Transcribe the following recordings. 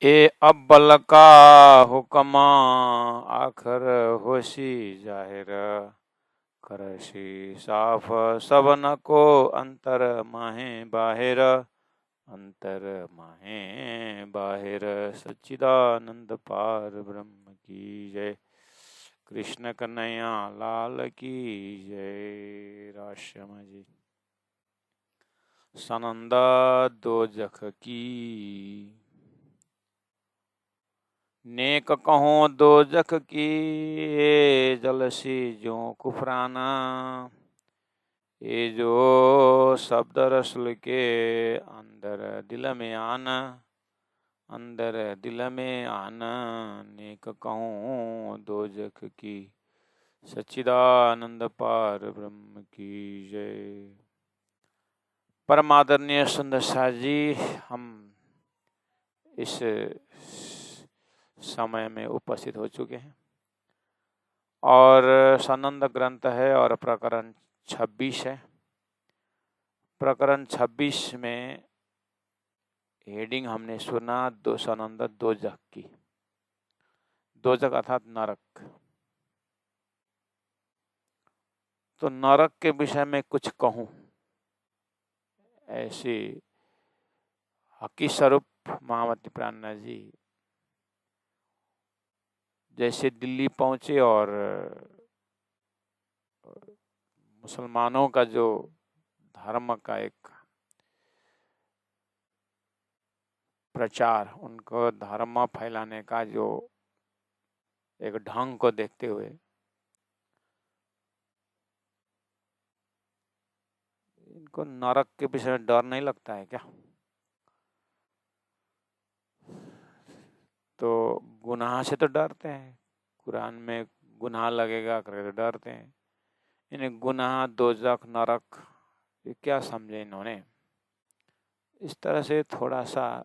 ए अव्वल का हुक्मा आखिर होशी जाहिर करशी साफ सबन को अंतर माहे बाहिर अंतर माहे बाहिर सच्चिदानंद पार ब्रह्म की जय। कृष्ण कन्हैया लाल की जय। राश्यम जी। सनंदा दो जख की नेक कहो दो जख की जलसी जो कुफराना ये जो शब्द रसल के अंदर दिल में आना अंदर दिल में आना नेक कहूँ दो जख की सच्चिदानंद पार ब्रह्म की जय। परमादरणीय सुंदर शाह जी, हम इस समय में उपस्थित हो चुके हैं और सनंद ग्रंथ है और प्रकरण 26 है। प्रकरण 26 में हेडिंग हमने सुना दो सनंद दो जग की। दो जग अर्थात नरक। तो नरक के विषय में कुछ कहूं, ऐसी हकी स्वरूप महामती प्राणनाथ जी जैसे दिल्ली पहुंचे और मुसलमानों का जो धर्म का एक प्रचार, उनको धर्म फैलाने का जो एक ढंग को देखते हुए इनको नरक के विषय में डर नहीं लगता है क्या? तो गुनाह से तो डरते हैं, कुरान में गुनाह लगेगा करके डरते हैं। इन्हें गुनाह दोजख नरक ये क्या समझे इन्होंने? इस तरह से थोड़ा सा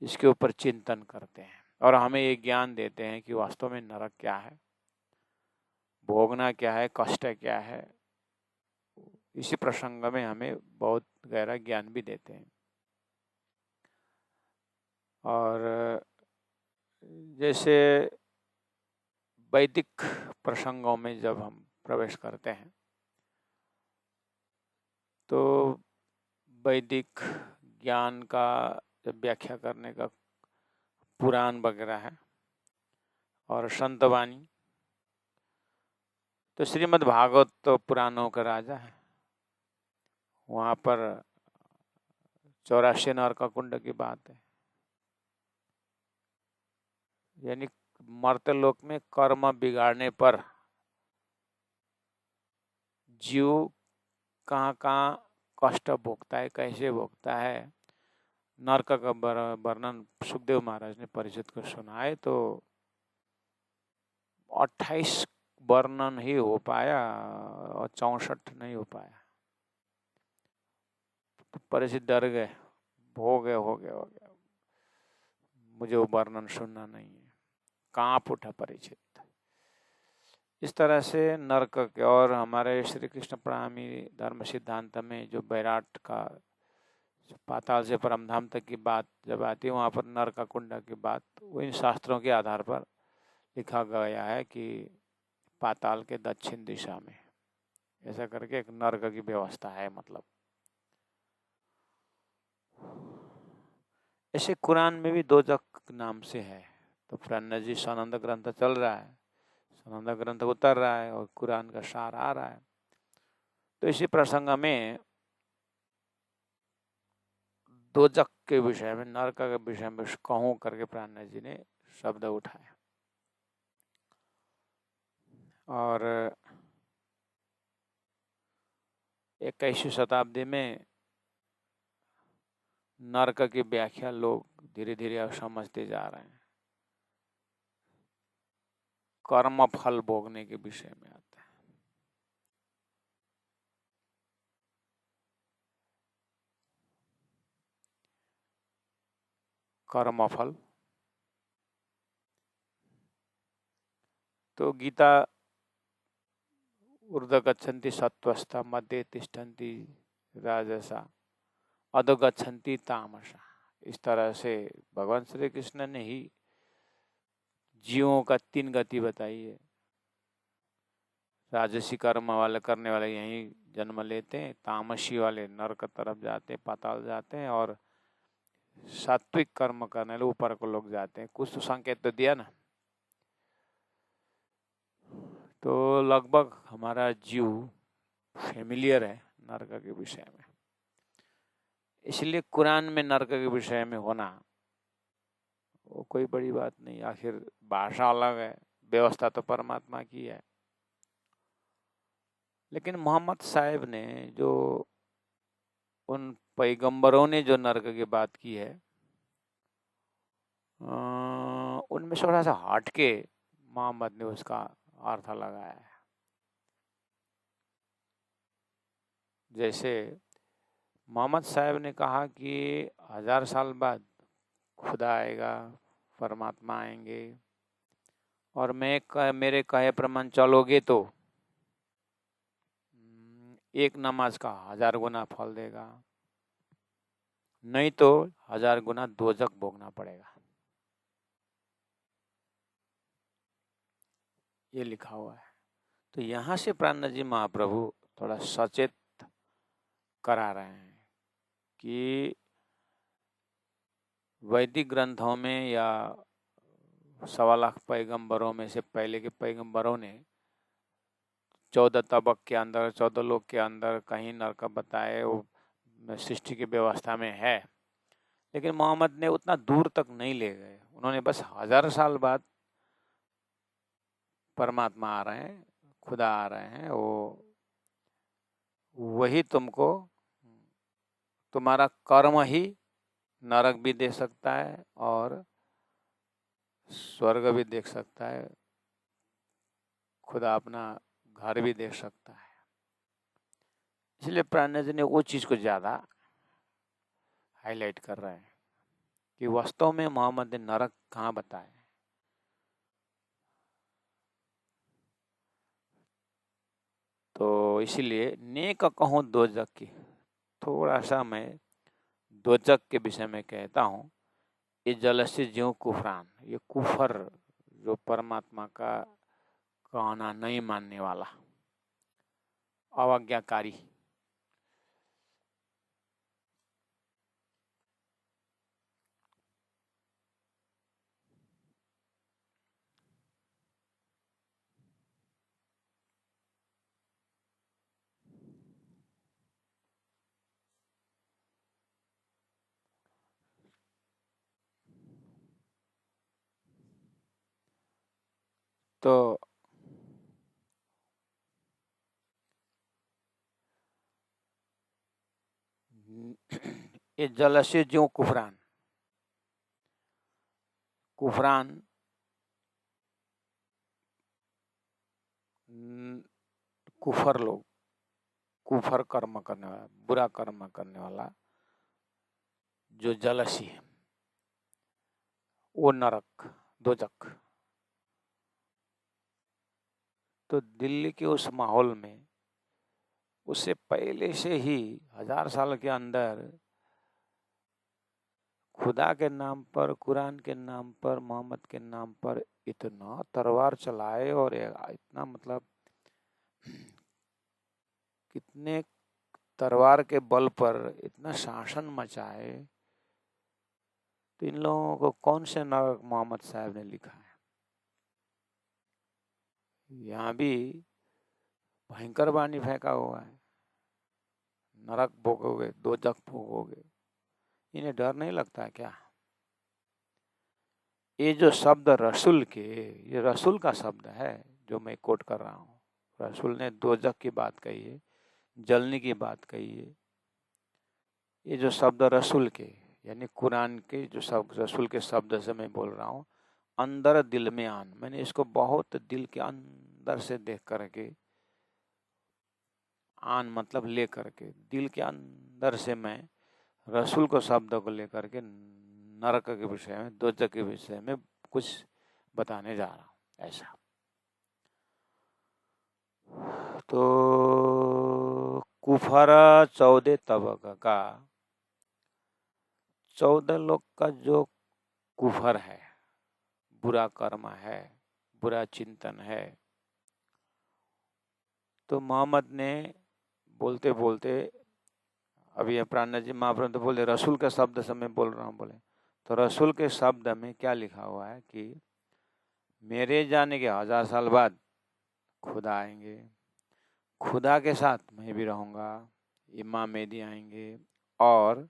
इसके ऊपर चिंतन करते हैं और हमें ये ज्ञान देते हैं कि वास्तव में नरक क्या है, भोगना क्या है, कष्ट क्या है। इसी प्रसंग में हमें बहुत गहरा ज्ञान भी देते हैं। और जैसे वैदिक प्रसंगों में जब हम प्रवेश करते हैं तो वैदिक ज्ञान का जब व्याख्या करने का पुराण वगैरह है और संतवाणी, तो श्रीमद् भागवत तो पुराणों का राजा है। वहाँ पर 84 नरक कुंड की बात है, यानी मर्त्य लोक में कर्म बिगाड़ने पर जीव कहाँ कहाँ कष्ट भोगता है, कैसे भोगता है। नरक का वर्णन सुखदेव महाराज ने परिषद को सुनाए तो 28 वर्णन ही हो पाया और 64 नहीं हो पाया। तो परिषद डर गए, हो गया, मुझे वो वर्णन सुनना नहीं है। कांप उठा परिचित। इस तरह से नरक के और हमारे श्री कृष्ण प्रणामी धर्म सिद्धांत में जो बैराट का पाताल से परमधाम तक की बात जब आती है, वहाँ पर नरक कुंड की बात वो इन शास्त्रों के आधार पर लिखा गया है कि पाताल के दक्षिण दिशा में ऐसा करके एक नरक की व्यवस्था है। मतलब ऐसे कुरान में भी दो जक नाम से है। तो प्रणनाथ जी सनंद ग्रंथ चल रहा है, सनंद ग्रंथ उतर रहा है और कुरान का सार आ रहा है। तो इसी प्रसंग में दो जक के विषय में, नरक के विषय में कहूँ करके प्रणनाथ जी ने शब्द उठाया। और 21वीं शताब्दी में नरक की व्याख्या लोग धीरे धीरे अब समझते जा रहे हैं। कर्म फल भोगने के विषय में आता है। कर्म फल तो गीता ऊर्ध्व गच्छन्ति सत्वस्था मध्ये तिष्ठन्ति राजसा अधो गच्छन्ति तामसा, इस तरह से भगवान श्री कृष्ण ने ही जीवों का 3 गति बताई है। राजसी कर्म वाले करने वाले यहीं जन्म लेते हैं, तामसी वाले नरक तरफ जाते हैं, पाताल जाते हैं, और सात्विक कर्म करने वाले ऊपर को लोग जाते हैं। कुछ तो संकेत तो दिया ना। तो लगभग हमारा जीव फेमिलियर है नरक के विषय में, इसलिए कुरान में नरक के विषय में होना वो कोई बड़ी बात नहीं। आखिर भाषा अलग है, व्यवस्था तो परमात्मा की है। लेकिन मोहम्मद साहब ने जो उन पैगंबरों ने जो नरक की बात की है, उनमें थोड़ा सा हट के मोहम्मद ने उसका अर्थ लगाया है। जैसे मोहम्मद साहब ने कहा कि 1000 साल बाद खुदा आएगा, परमात्मा आएंगे, और मेरे कहे प्रमाण चलोगे तो एक नमाज का 1000 गुना फल देगा, नहीं तो 1000 गुना दोजक भोगना पड़ेगा। ये लिखा हुआ है। तो यहाँ से प्राणनाथ जी महाप्रभु थोड़ा सचेत करा रहे हैं कि वैदिक ग्रंथों में या 1.25 लाख पैगंबरों में से पहले के पैगंबरों ने 14 तबक के अंदर, 14 लोक के अंदर कहीं नरक बताए, वो सृष्टि की व्यवस्था में है। लेकिन मोहम्मद ने उतना दूर तक नहीं ले गए। उन्होंने बस 1000 साल बाद परमात्मा आ रहे हैं, खुदा आ रहे हैं, वही तुमको, तुम्हारा कर्म ही नरक भी दे सकता है और स्वर्ग भी देख सकता है, खुदा अपना घर भी देख सकता है। इसलिए प्राणनाथ जी ने वो चीज को ज्यादा हाईलाइट कर रहे हैं कि वास्तव में मोहम्मद ने नरक कहाँ बताया। तो इसीलिए नेक कहूँ दोजक की, थोड़ा सा मैं दोजक के विषय में कहता हूँ। ये जल से ज्यों कुफरान, ये कुफर जो परमात्मा का कहना नहीं मानने वाला, अवज्ञाकारी, तो ये जल से ज्यों कुफरान, कुफरान कुफर लोग, कुफर कर्म करने वाला, बुरा कर्म करने वाला जो जलसी है, वो नरक, दोजक। तो दिल्ली के उस माहौल में उससे पहले से ही 1000 साल के अंदर खुदा के नाम पर, कुरान के नाम पर, मोहम्मद के नाम पर इतना तलवार चलाए और इतना मतलब कितने तलवार के बल पर इतना शासन मचाए। तो इन लोगों को कौन से नरक मोहम्मद साहब ने लिखा है? यहाँ भी भयंकर वाणी फेंका हुआ है, नरक भोगोगे, दोजख भोगोगे। इन्हें डर नहीं लगता क्या? ये जो शब्द रसूल के, ये रसूल का शब्द है जो मैं कोट कर रहा हूँ। रसूल ने दोजख की बात कही है, जलने की बात कही है। ये जो शब्द रसूल के, यानी कुरान के जो शब्द, रसूल के शब्द से मैं बोल रहा हूँ, अंदर दिल में आन, मैंने इसको बहुत दिल के अंदर से देख करके, आन मतलब ले करके, दिल के अंदर से मैं रसूल को शब्द को लेकर के नरक के विषय में, दोजख के विषय में कुछ बताने जा रहा हूँ। ऐसा तो कुफर 14 तबक का 14 लोक का जो कुफर है, बुरा कर्म है, बुरा चिंतन है, तो मोहम्मद ने बोलते बोलते, अभी प्राणनाथ जी महाप्रभु तो बोले रसूल के शब्द से मैं बोल रहा हूँ, बोले तो रसूल के शब्द में क्या लिखा हुआ है कि मेरे जाने के 1000 साल बाद खुदा आएंगे, खुदा के साथ मैं भी रहूँगा, इमाम मेहदी आएंगे और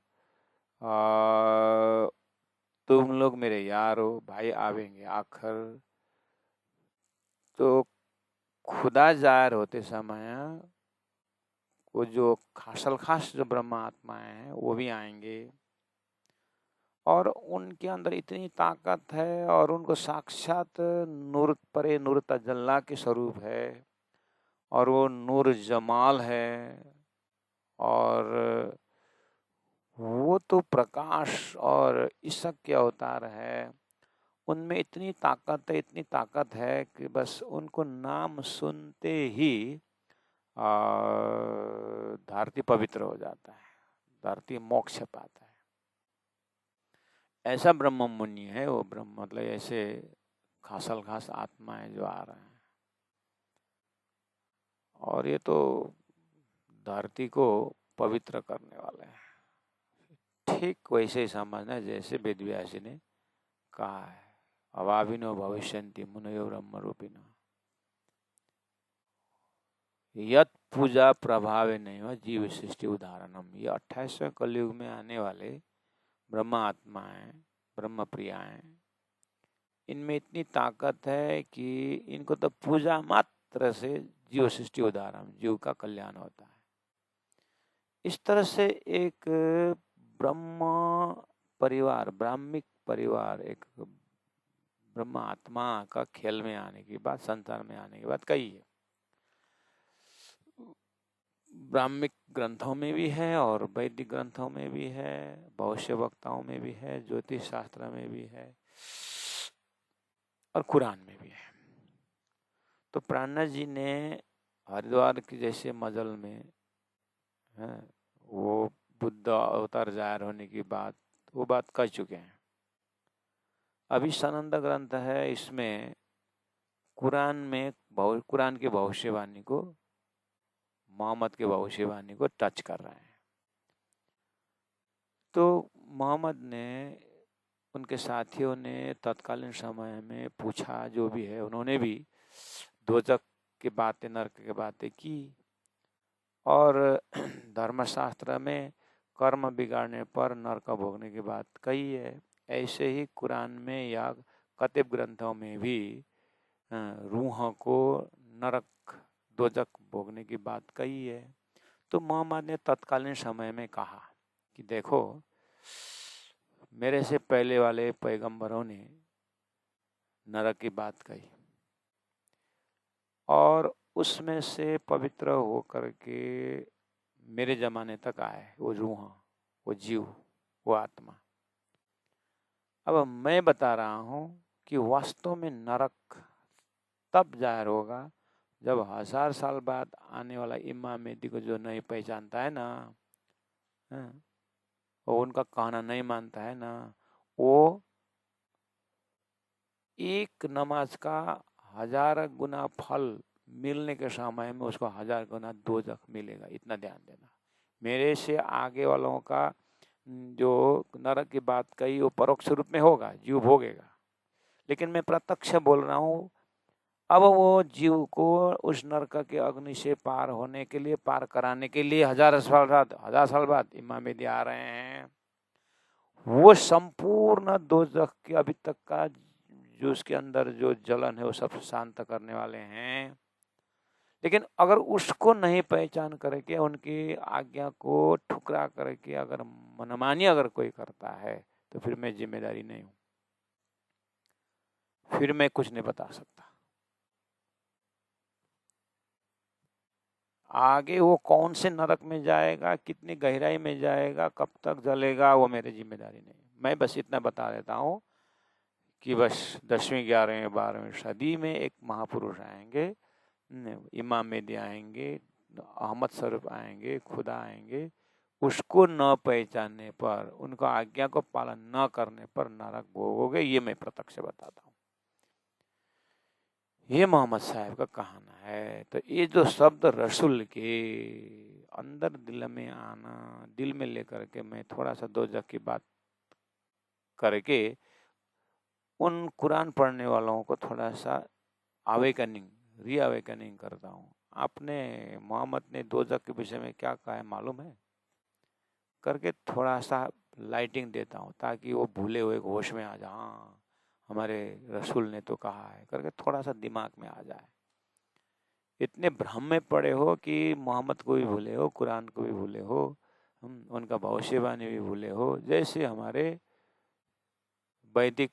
तुम लोग मेरे यार हो, भाई आवेंगे आखिर। तो खुदा जाहिर होते समय वो जो खास जो ब्रह्म आत्माएं हैं वो भी आएंगे और उनके अंदर इतनी ताकत है और उनको साक्षात नूर परे नूर तजल्ला के स्वरूप है और वो नूर जमाल है और वो तो प्रकाश और ईशक के अवतार है। उनमें इतनी ताकत है कि बस उनको नाम सुनते ही धरती पवित्र हो जाता है, धरती मोक्ष पाता है। ऐसा ब्रह्म मुनि है वो, ब्रह्म मतलब ऐसे खास आत्माएं जो आ रहे हैं और ये तो धरती को पवित्र करने वाले हैं। ठीक वैसे ही समझना जैसे वेदव्यासी ने कहा है, अवाविनो भविष्यन्ति मुनयो ब्रह्म रूपिणो यत पूजा प्रभावे नहीं हो जीव सृष्टि उदाहरणम। ये 28वें कलयुग में आने वाले ब्रह्म आत्माएं, ब्रह्म प्रियाएं, इनमें इतनी ताकत है कि इनको तो पूजा मात्र से जीव सृष्टि उदाहरण, जीव का कल्याण होता है। इस तरह से एक ब्रह्म परिवार, ब्राह्मिक परिवार, एक ब्रह्म आत्मा का खेल में आने की बात, संसार में आने की बात कही है। ब्राह्मिक ग्रंथों में भी है और वैदिक ग्रंथों में भी है, भविष्य वक्ताओं में भी है, ज्योतिष शास्त्र में भी है और कुरान में भी है। तो प्राणनाथ जी ने हरिद्वार के जैसे मजल में है, वो बुद्ध अवतार जाहिर होने की बात, वो बात कह चुके हैं। अभी सनंद ग्रंथ है, इसमें कुरान की भविष्यवाणी को, मोहम्मद की भविष्यवाणी को टच कर रहे हैं। तो मोहम्मद ने, उनके साथियों ने तत्कालीन समय में पूछा, जो भी है उन्होंने भी दोजक की बातें, नरक की बातें की और धर्मशास्त्र में कर्म बिगाड़ने पर नरक भोगने की बात कही है। ऐसे ही कुरान में या कतिब ग्रंथों में भी रूह को नरक दोजक भोगने की बात कही है। तो मोहम्मद ने तत्कालीन समय में कहा कि देखो, मेरे से पहले वाले पैगंबरों ने नरक की बात कही और उसमें से पवित्र होकर के मेरे जमाने तक आए वो रूह, वो जीव, वो आत्मा। अब मैं बता रहा हूँ कि वास्तव में नरक तब जाहिर होगा जब 1000 साल बाद आने वाला इमाम मेहदी को जो नहीं पहचानता है ना, वो उनका कहना नहीं मानता है ना, वो एक नमाज का 1000 गुना फल मिलने के समय में उसको 1000 गुना दोजख मिलेगा। इतना ध्यान देना। मेरे से आगे वालों का जो नरक की बात कही वो परोक्ष रूप में होगा, जीव भोगेगा, लेकिन मैं प्रत्यक्ष बोल रहा हूँ। अब वो जीव को उस नरक के अग्नि से पार होने के लिए, पार कराने के लिए 1000 साल बाद इमाम मेहदी आ रहे हैं। वो संपूर्ण दोजख के अभी तक का जो उसके अंदर जो जलन है वो सब शांत करने वाले हैं। लेकिन अगर उसको नहीं पहचान करके, उनकी आज्ञा को ठुकरा करके अगर मनमानी अगर कोई करता है तो फिर मैं जिम्मेदारी नहीं हूं, फिर मैं कुछ नहीं बता सकता। आगे वो कौन से नरक में जाएगा, कितनी गहराई में जाएगा, कब तक जलेगा, वो मेरी जिम्मेदारी नहीं। मैं बस इतना बता देता हूँ कि बस 10वीं 11वीं 12वीं सदी में एक महापुरुष आएंगे, इमाम मेहदी आएंगे, अहमद स्वरूप आएंगे, खुदा आएंगे, उसको न पहचानने पर, उनका आज्ञा को पालन न करने पर नरक भोगोगे, ये मैं प्रत्यक्ष बताता हूँ। ये मोहम्मद साहब का कहना है। तो ये जो शब्द रसूल के अंदर दिल में आना, दिल में लेकर के मैं थोड़ा सा दोजख की बात करके उन कुरान पढ़ने वालों को थोड़ा सा अवेकनिंग, रीअवेकनिंग करता हूँ। आपने मोहम्मद ने दोजख के विषय में क्या कहा है मालूम है करके थोड़ा सा लाइटिंग देता हूँ, ताकि वो भूले हुए होश में आ जाए। हाँ, हमारे रसूल ने तो कहा है करके थोड़ा सा दिमाग में आ जाए। इतने भ्रम में पड़े हो कि मोहम्मद को भी भूले हो, कुरान को भी भूले हो, उनका भविष्यवाणी भी भूले हो। जैसे हमारे वैदिक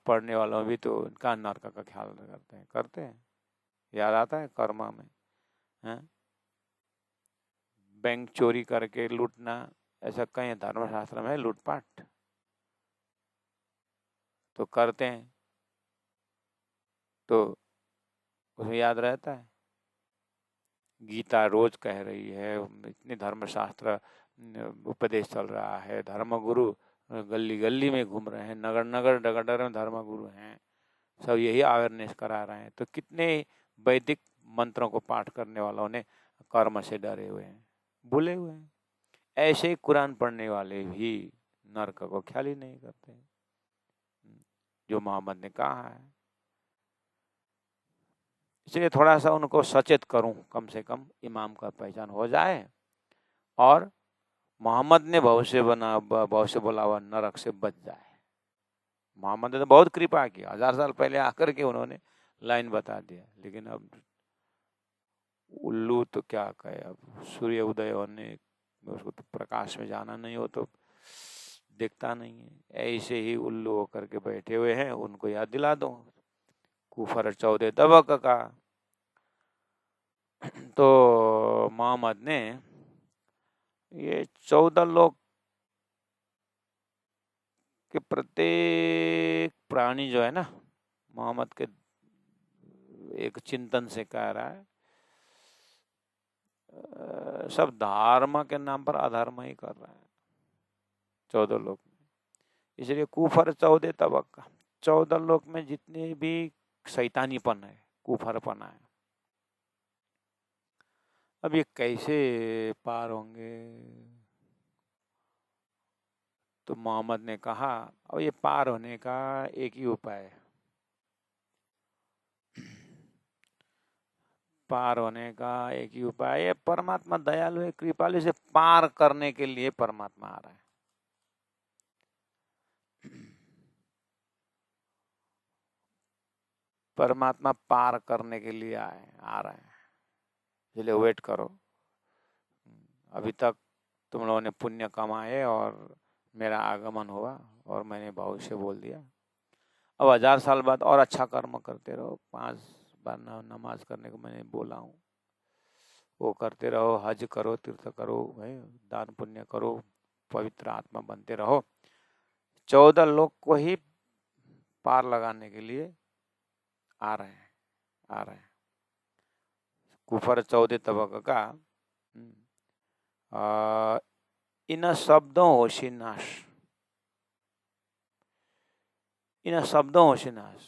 पढ़ने वालों भी तो उनका नरक का ख्याल करते हैं। याद आता है कर्मा में, हैं? बैंक चोरी करके लूटना, ऐसा कहीं धर्मशास्त्र में लूटपाट तो करते हैं, तो उसमें याद रहता है। गीता रोज कह रही है, इतने धर्मशास्त्र उपदेश चल रहा है, धर्मगुरु गली गली में घूम रहे हैं, नगर नगर डगर में धर्मगुरु हैं, सब यही अवेयरनेस करा रहे हैं। तो कितने वैदिक मंत्रों को पाठ करने वालों ने कर्म से डरे हुए हैं, भूले हुए हैं। ऐसे ही कुरान पढ़ने वाले भी नरक को ख्याल ही नहीं करते, जो मोहम्मद ने कहा है। इसलिए थोड़ा सा उनको सचेत करूं, कम से कम इमाम का पहचान हो जाए, और मोहम्मद ने भविष्य बोला हुआ नरक से बच जाए। मोहम्मद ने तो बहुत कृपा की, 1000 साल पहले आकर के उन्होंने लाइन बता दिया। लेकिन अब उल्लू तो क्या कहे, अब सूर्य उदय होने, उसको तो प्रकाश में जाना नहीं हो तो देखता नहीं है। ऐसे ही उल्लू होकर के बैठे हुए हैं, उनको याद दिला दो कुफर 14 तबक का। तो मोहम्मद ने ये 14 लोग के प्रत्येक प्राणी जो है ना, मोहम्मद के एक चिंतन से कह रहा है, सब धर्म के नाम पर अधर्म ही कर रहा है 14 लोग। इसलिए कुफर 14 तबक का, 14 लोग में जितने भी शैतानीपन है, कुफरपना है, अब ये कैसे पार होंगे? तो मोहम्मद ने कहा, अब ये पार होने का एक ही उपाय है। पार होने का एक ही उपाय है, परमात्मा दयालु है, कृपालु, से पार करने के लिए परमात्मा आ रहा है। परमात्मा पार करने के लिए आ रहा है, इसलिए वेट करो। अभी तक तुम लोगों ने पुण्य कमाए और मेरा आगमन हुआ और मैंने भविष्य बोल दिया। अब 1000 साल बाद और अच्छा कर्म करते रहो। 5 बार नमाज करने को मैंने बोला हूँ, वो करते रहो, हज करो, तीर्थ करो, भाई दान पुण्य करो, पवित्र आत्मा बनते रहो। 14 लोग को ही पार लगाने के लिए आ रहे हैं। कुफर 14 तबक का, इन शब्दों होशी नाश, इन शब्दों होशी नाश,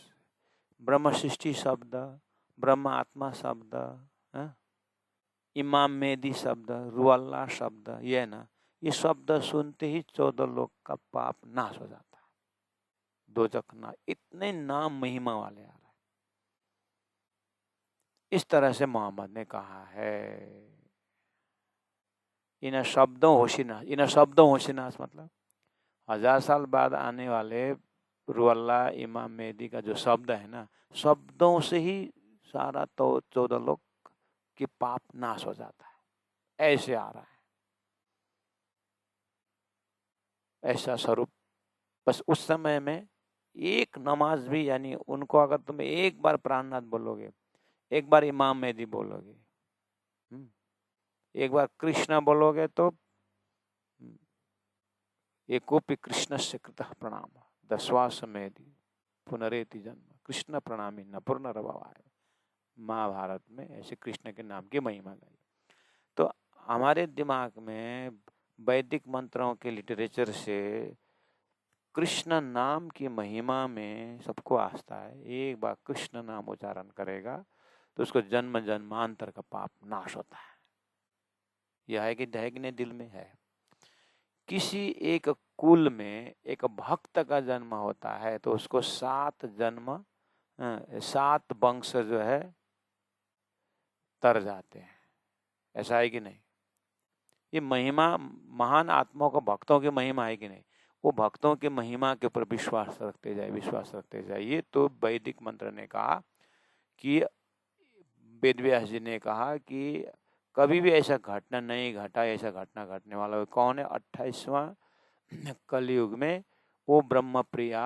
ब्रह्म सृष्टि शब्द, ब्रह्म आत्मा शब्द, इमाम मेदी शब्द, रुअल्लाह शब्द, ये है ना, ये शब्द सुनते ही 14 लोग का पाप नाश हो जाता है, दोजख ना। इतने नाम महिमा वाले आ रहे हैं। इस तरह से मोहम्मद ने कहा है, इन शब्दों होशिनाश। इन शब्दों होशिनाश मतलब 1000 साल बाद आने वाले रुअल्लाह इमाम मेहदी का जो शब्द है ना, शब्दों से ही सारा तो 14 लोग की पाप नाश हो जाता है। ऐसे आ रहा है, ऐसा स्वरूप। बस उस समय में एक नमाज भी, यानी उनको अगर तुम एक बार प्राणनाथ बोलोगे, एक बार इमाम मेहदी बोलोगे, एक बार कृष्ण बोलोगे, तो एकोपि कृष्ण से कृत प्रणाम दशवास मेहदी पुनरेति जन्म कृष्ण प्रणामी न पुनर्भवाय। महाभारत में ऐसे कृष्ण के नाम की महिमा गई। तो हमारे दिमाग में वैदिक मंत्रों के लिटरेचर से कृष्ण नाम की महिमा में सबको आस्था है। एक बार कृष्ण नाम उच्चारण करेगा तो उसको जन्म जन्मांतर का पाप नाश होता है। यह है कि नहीं, दिल में है। किसी एक कुल में एक भक्त का जन्म होता है तो उसको 7 जन्म 7 वंश जो है तर जाते हैं। ऐसा है कि नहीं? ये महिमा महान आत्माओं का, भक्तों की महिमा है कि नहीं? वो भक्तों की महिमा के ऊपर विश्वास रखते जाए। ये तो वैदिक मंत्र ने कहा कि वेदव्यास जी ने कहा कि कभी भी ऐसा घटना नहीं घटा, ऐसा घटना घटने वाला कौन है? 28वां कलयुग में वो ब्रह्म प्रिया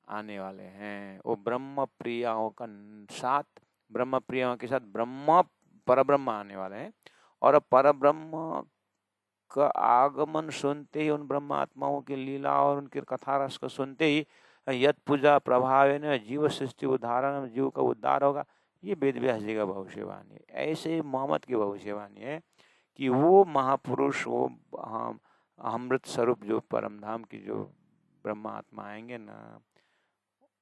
आने वाले हैं। वो ब्रह्म प्रियाओं का साथ, ब्रह्म प्रियाओं के साथ ब्रह्म परब्रह्म आने वाले हैं। और परब्रह्म का आगमन सुनते ही, उन ब्रह्म आत्माओं की लीला और उनकी कथा रस को सुनते ही यत पूजा प्रभाव ने जीव सृष्टि उद्धारण, जीव का उद्धार होगा। ये वेदव्यास जी का भविष्यवाणी है। ऐसे ही मोहम्मद की भविष्यवाणी है कि वो महापुरुष, वो अमृत स्वरूप जो परम धाम की जो ब्रह्म आत्मा आएंगे ना,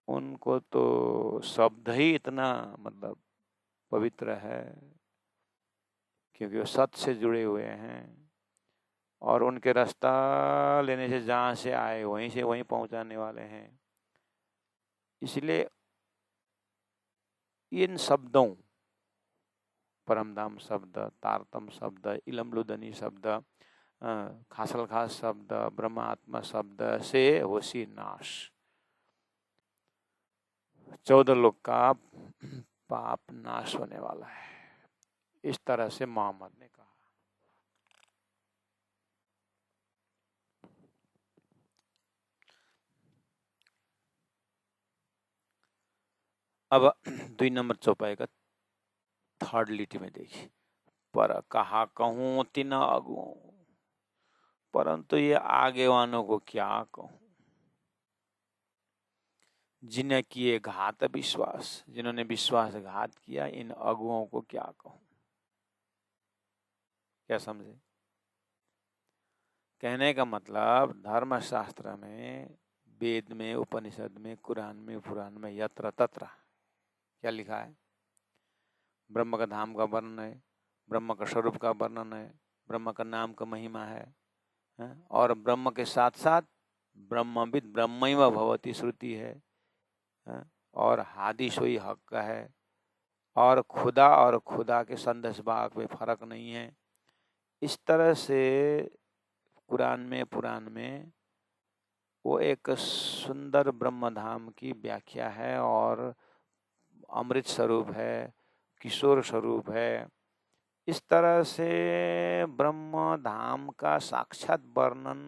उनको तो शब्द ही इतना मतलब पवित्र है क्योंकि वो सत्य से जुड़े हुए हैं और उनके रास्ता लेने से जहाँ से आए वहीं से वहीं पहुंचाने वाले हैं। इसलिए इन शब्दों, परमधाम शब्द, तारतम शब्द, इलमलुदनी शब्द, खासल खास शब्द, ब्रह्मात्मा शब्द से होशी नाश, 14 लोग का पाप नाश होने वाला है। इस तरह से मोहम्मद ने कहा। अब 2 नंबर चौपाई का 3rd लिटी में देखिए, पर कहा कहूँ तिन अगुओं, परंतु ये आगेवानों को क्या कहूँ, जिन्हें किए घात विश्वास, जिन्होंने विश्वासघात किया, इन अगुओं को क्या कहूँ। क्या समझे? कहने का मतलब धर्मशास्त्र में, वेद में, उपनिषद में, कुरान में, पुराण में यत्र तत्र क्या लिखा है? ब्रह्म का धाम का वर्णन है, ब्रह्म का स्वरूप का वर्णन है, ब्रह्म का नाम का महिमा है, और ब्रह्म के साथ साथ ब्रह्मविद ब्रह्मैव भवति श्रुति है, और हादिस वही हक का है, और खुदा के संदेश भाग में फर्क नहीं है। इस तरह से कुरान में, पुराण में वो एक सुंदर ब्रह्म धाम की व्याख्या है और अमृत स्वरूप है, किशोर स्वरूप है। इस तरह से ब्रह्म धाम का साक्षात वर्णन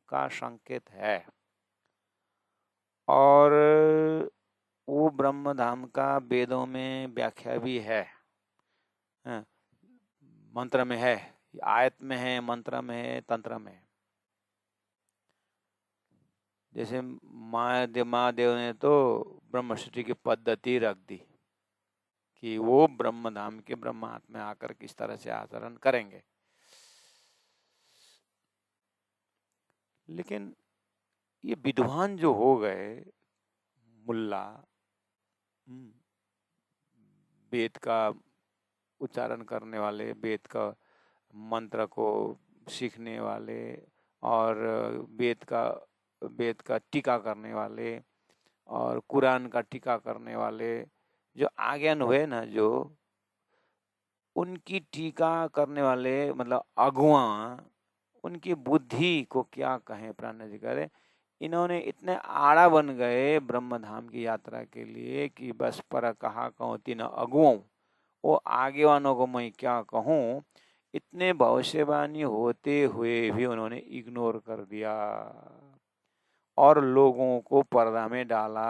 का संकेत है और वो ब्रह्म धाम का वेदों में व्याख्या भी है, मंत्र में है, आयत में है, मंत्र में है, तंत्र में है। जैसे महादेव ने तो ब्रह्म सृष्टि की पद्धति रख दी कि वो ब्रह्म धाम के ब्रह्म आत्मा आकर किस तरह से आचरण करेंगे। लेकिन ये विद्वान जो हो गए, मुल्ला, वेद का उच्चारण करने वाले, वेद का मंत्र को सीखने वाले और वेद का टीका करने वाले और कुरान का टीका करने वाले जो आज्ञान हुए ना, जो उनकी टीका करने वाले मतलब अगुआ, उनकी बुद्धि को क्या कहें प्राण जी करे। इन्होंने इतने आड़ा बन गए ब्रह्म धाम की यात्रा के लिए कि बस पर कहा कहूँ तीन अगुओं, वो आगे वालों को मैं क्या कहूँ, इतने भविष्यवाणी होते हुए भी उन्होंने इग्नोर कर दिया और लोगों को पर्दा में डाला।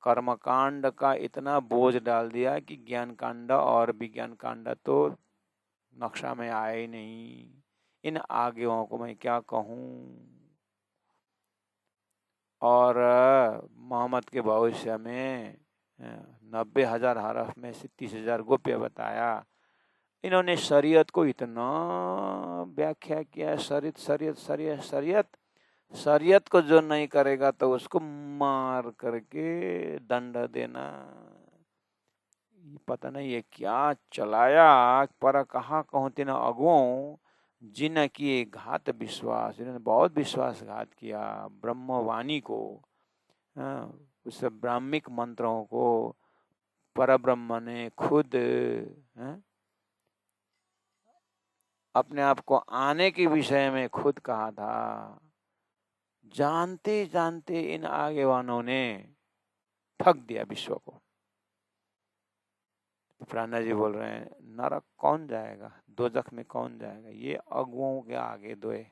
कर्मकांड का इतना बोझ डाल दिया कि ज्ञान कांड और विज्ञान कांड तो नक्शा में आए ही नहीं। इन आगेओं को मैं क्या कहूँ। और मोहम्मद के भविष्य में 90,000 हरफ में से 30,000 गोप्य बताया। इन्होंने शरीयत को इतना व्याख्या किया, शरीयत शरीयत शरीयत शरीयत, शरीयत को जो नहीं करेगा तो उसको मार करके दंड देना। पता नहीं ये क्या चलाया, पर कहाँ कहूँ तीन अगुओं जिन किए घात विश्वास, इन्होंने बहुत विश्वासघात किया ब्रह्मवाणी को, उस ब्राह्मिक मंत्रों को। परब्रह्म ने खुद अपने आप को आने के विषय में खुद कहा था। जानते जानते इन आगेवानों ने ठग दिया विश्व को। प्राणा जी बोल रहे हैं नरक कौन जाएगा, दोजख में कौन जाएगा, ये अगुओं के आगे दोए,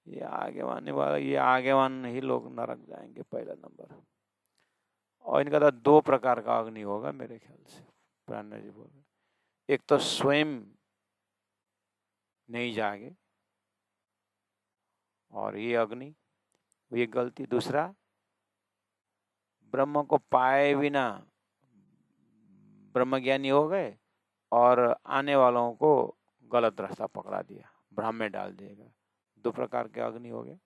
ये आगेवान वाला, ये आगेवान ही लोग नरक जाएंगे पहला नंबर। और इनका तो 2 प्रकार का अग्नि होगा मेरे ख्याल से, प्राणा जी बोल रहे। एक तो स्वयं नहीं जागे और ये अग्नि, ये गलती। दूसरा, ब्रह्म को पाए बिना ब्रह्मज्ञानी हो गए और आने वालों को गलत रास्ता पकड़ा दिया, भ्रम में डाल दिएगा। 2 प्रकार के अग्नि हो गए।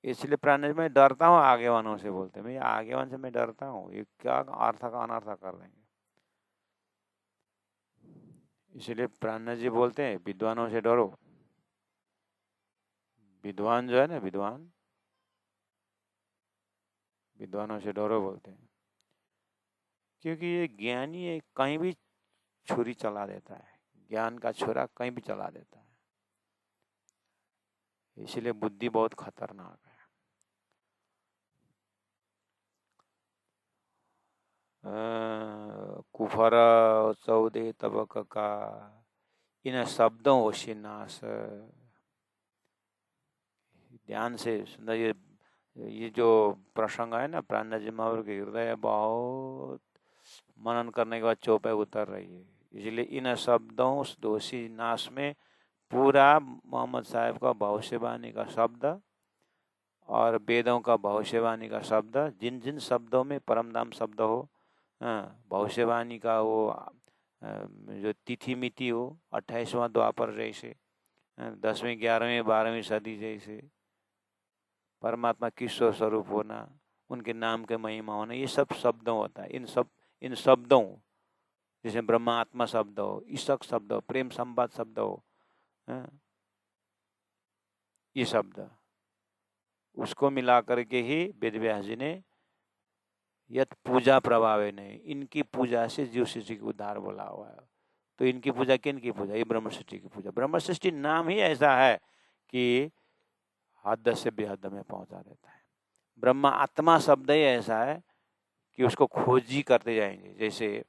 इसलिए प्राण में डरता हूँ आगेवानों से, बोलते मैं आगेवान से मैं डरता हूँ, ये क्या अर्थ का अनर्थ कर देंगे। इसलिए प्राण जी बोलते हैं विद्वानों से डरो। विद्वान जो है ना, विद्वानों से डरो बोलते हैं, क्योंकि ये ज्ञानी है, कहीं भी छुरी चला देता है, ज्ञान का छुरा कहीं भी चला देता है। इसलिए बुद्धि बहुत खतरनाक है। कुफर 14 तबक का इन शब्दों होशी नाश। ध्यान से सुंदर, ये जो प्रसंग है ना, प्राण जी महावर के हृदय बहुत मनन करने के बाद चौपाई उतर रही है। इसलिए इन शब्दों दोषी नाश में पूरा मोहम्मद साहब का भविष्यवाणी का शब्द और वेदों का भविष्यवाणी का शब्द, जिन जिन शब्दों में परमधाम शब्द हो, भविष्यवाणी का वो जो तिथि मिति हो, 28वां द्वापर जैसे, 10वीं 11वीं 12वीं सदी जैसे, परमात्मा किसो स्वरूप होना, उनके नाम के महिमा होना, ये सब शब्दों होता है। इन शब्दों, जैसे ब्रह्मात्मा शब्द हो, ईशक शब्द हो, प्रेम संवाद शब्द हो, ये शब्द उसको मिला करके ही वेदव्यास जी ने यत पूजा प्रभावे नहीं, इनकी पूजा से जीव सृष्टि की उद्धार बोला हुआ है। तो इनकी पूजा किन की पूजा? ये ब्रह्म सृष्टि की पूजा। ब्रह्म सृष्टि नाम ही ऐसा है कि हद से बेहद में पहुंचा देता है। ब्रह्म आत्मा शब्द ही ऐसा है कि उसको खोजी करते जाएंगे। जैसे